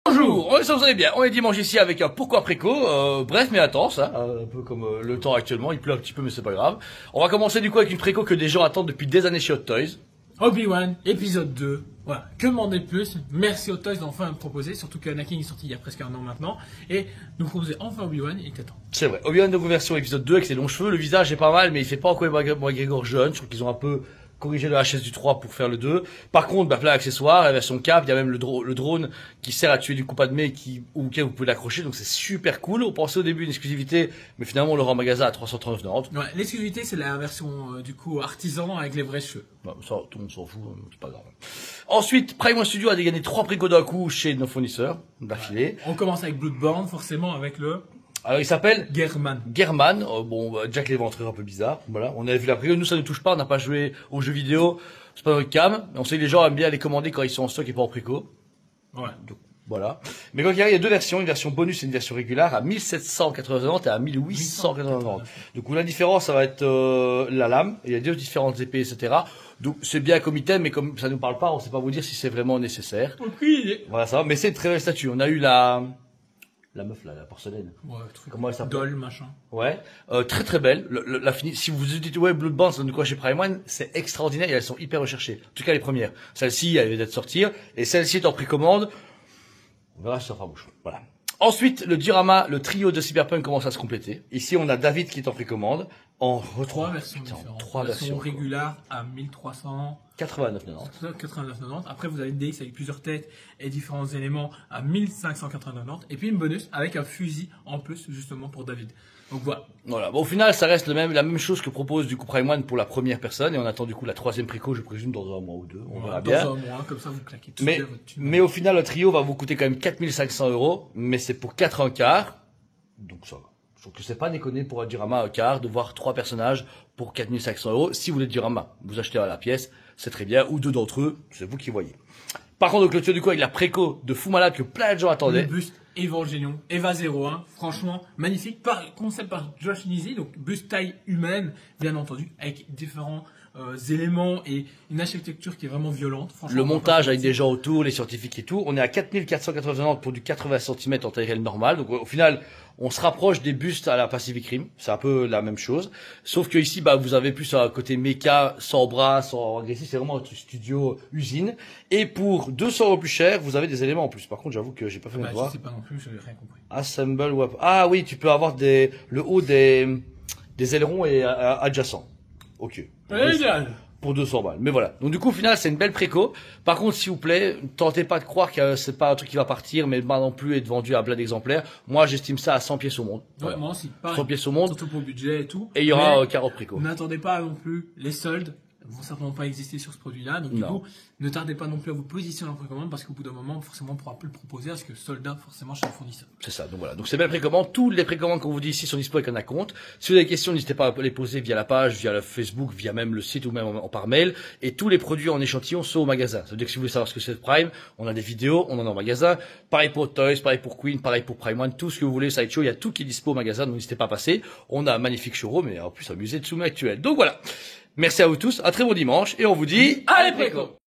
Bonjour, on espère que vous allez bien. On est dimanche ici avec un pourquoi préco, bref mais intense, hein, un peu comme le temps actuellement. Il pleut un petit peu mais c'est pas grave. On va commencer du coup avec une préco que des gens attendent depuis des années chez Hot Toys. Obi-Wan, épisode 2. Voilà, que demander de plus? Merci Hot Toys d'enfin me proposer, surtout que Anakin est sorti il y a presque un an maintenant. Et nous proposer enfin Obi-Wan, il était temps. C'est vrai, Obi-Wan de version épisode 2 avec ses longs cheveux, le visage est pas mal mais il fait pas encore McGregor jeune. Je trouve qu'ils ont un peu corrigé le HS du 3 pour faire le 2. Par contre, plein d'accessoires, la version cap, il y a même le drone qui sert à tuer du coup Padmé auquel vous pouvez l'accrocher, donc c'est super cool. On pensait au début une exclusivité, mais finalement on le rend en magasin à 339,90. Ouais, l'exclusivité c'est la version du coup artisan avec les vrais cheveux. Non, ça, tout le monde s'en fout, c'est pas grave. Ensuite, Prime Studio a dégainé 3 précos d'un coup chez nos fournisseurs, d'affilée. Ouais. On commence avec Bloodborne, forcément avec le... Alors il s'appelle Gehrman. Jack les ventreurs un peu bizarre. Voilà, on avait vu la préco. Nous ça ne touche pas, on n'a pas joué aux jeux vidéo, c'est pas notre cam. On sait que les gens aiment bien les commander quand ils sont en stock et pas en préco. Ouais. Donc, voilà. Mais quand il y a deux versions, une version bonus et une version régulière à 1790 et à 1890. Donc la différence, ça va être la lame. Il y a deux différentes épées, etc. Donc c'est bien comme item, mais comme ça nous parle pas, on sait pas vous dire si c'est vraiment nécessaire. Okay. Voilà ça. Mais c'est une très belle statue. On a eu la meuf là, la porcelaine. Ouais, comment elle s'appelle? Doll, machin. Ouais, très très belle. La si vous vous dites ouais Bloodborne, ça donne quoi chez Prime One, c'est extraordinaire et elles sont hyper recherchées. En tout cas les premières. Celle-ci, elle vient d'être sortir et celle-ci est en précommande. On verra si ça fera bouche. Voilà. Ensuite, le diorama, le trio de Cyberpunk commence à se compléter. Ici, on a David qui est en précommande. Trois versions différentes. Trois versions régulières à 1300. 89,90. Après, vous avez une DX avec plusieurs têtes et différents éléments à 1589. Et puis une bonus avec un fusil en plus, justement, pour David. Donc voilà. Voilà. Bon, au final, ça reste la même chose que propose du coup Prime One pour la première personne. Et on attend du coup la troisième préco, je présume, dans un mois ou deux. On verra bien. Dans un mois, comme ça, vous claquez tout. Mais au final, le trio va vous coûter quand même 4500 €. Mais c'est pour 4 un quart. Donc ça va. Je trouve que c'est pas déconné pour un diorama un quart de voir 3 personnages pour 4500 €. Si vous voulez le diorama, vous achetez à la pièce, c'est très bien. Ou deux d'entre eux, c'est vous qui voyez. Par contre, donc, le trio du coup avec la préco de fou malade que plein de gens attendaient. Le buste Evangelion, Eva 01, franchement magnifique, concept par Josh Nisi, donc buste taille humaine, bien entendu, avec différents éléments et une architecture qui est vraiment violente. Le montage avec des gens autour, les scientifiques et tout. On est à 4490 pour du 80 cm en taille réelle normale. Donc au final, on se rapproche des bustes à la Pacific Rim. C'est un peu la même chose. Sauf que ici, vous avez plus un côté méca, sans bras, sans agressif. C'est vraiment un studio usine. Et pour 200 € plus cher, vous avez des éléments en plus. Par contre, j'avoue que j'ai pas fait mes devoirs. Je sais pas non plus, j'avais rien compris. Assemble weapon. Ah oui, tu peux avoir le haut des ailerons et adjacents. Ok. Pour 200 balles. Mais voilà. Donc du coup, au final, c'est une belle préco. Par contre, s'il vous plaît, tentez pas de croire que c'est pas un truc qui va partir, mais pas non plus être vendu à plein d'exemplaires. Moi, j'estime ça à 100 pièces au monde. Ouais, moi aussi. Pareil. 100 pièces au monde. Surtout pour le budget et tout. Et il y aura 40 préco. N'attendez pas non plus les soldes. Vont certainement pas exister sur ce produit-là. Donc, du coup, ne tardez pas non plus à vous positionner en précommande parce qu'au bout d'un moment, forcément, on pourra plus le proposer parce que soldat, forcément, chez le fournisseur. C'est ça. Donc voilà. Donc c'est belle précommande. Toutes les précommandes qu'on vous dit ici sont disponibles avec un compte. Si vous avez des questions, n'hésitez pas à les poser via la page, via le Facebook, via même le site ou même par mail. Et tous les produits en échantillon sont au magasin. Ça veut dire que si vous voulez savoir ce que c'est Prime, on a des vidéos, on en a en magasin. Pareil pour Toys, pareil pour Queen, pareil pour Prime One, tout ce que vous voulez, Sideshow, il y a tout qui est dispo au magasin. Donc n'hésitez pas à passer. On a un magnifique showroom et en plus un musée de soumis actuel. Donc voilà. Merci à vous tous, un très bon dimanche, et on vous dit, allez préco!